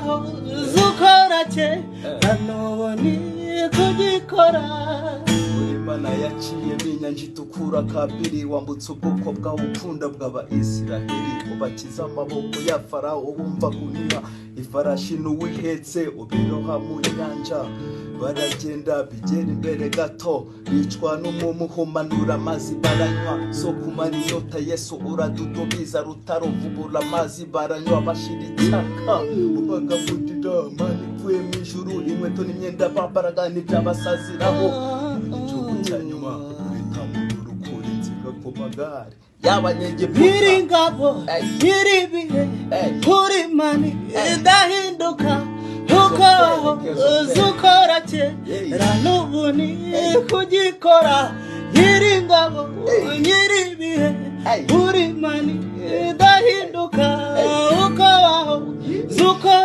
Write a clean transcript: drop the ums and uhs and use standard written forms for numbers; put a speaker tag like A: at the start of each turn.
A: waho zukora kera nuboni kugikora.
B: Imana yaciye binyanja itukura kabiri, wambutse ubwoko bwawe ukunda bw'Abayisiraheli, ubakiza amaboko ya Farawo bumva guniha, ifarashi n'uwihetse ubiroha mu nyanja. Baragenda bigera imbere gato, bicwa n'umumuhumanura amazi baranywa, so kumara inyota Yesu uradudubiza, rutarovubura amazi baranywa bashira icyaka. Ubagabudira mani ivuye mu ijuru, inkweto n'imyenda bambaraga n'ibyabasaziraho. Igihugu cya nyuma uritamurura ukura inziga ku magare y'Abanyegiputa.
A: Nyiri ngabo nyiri ibihe uri mani idahinduka, uko zukora kera nubuni kugikora. Nyiri ngabo nyiri ibihe uri mani idahinduka, uko zukora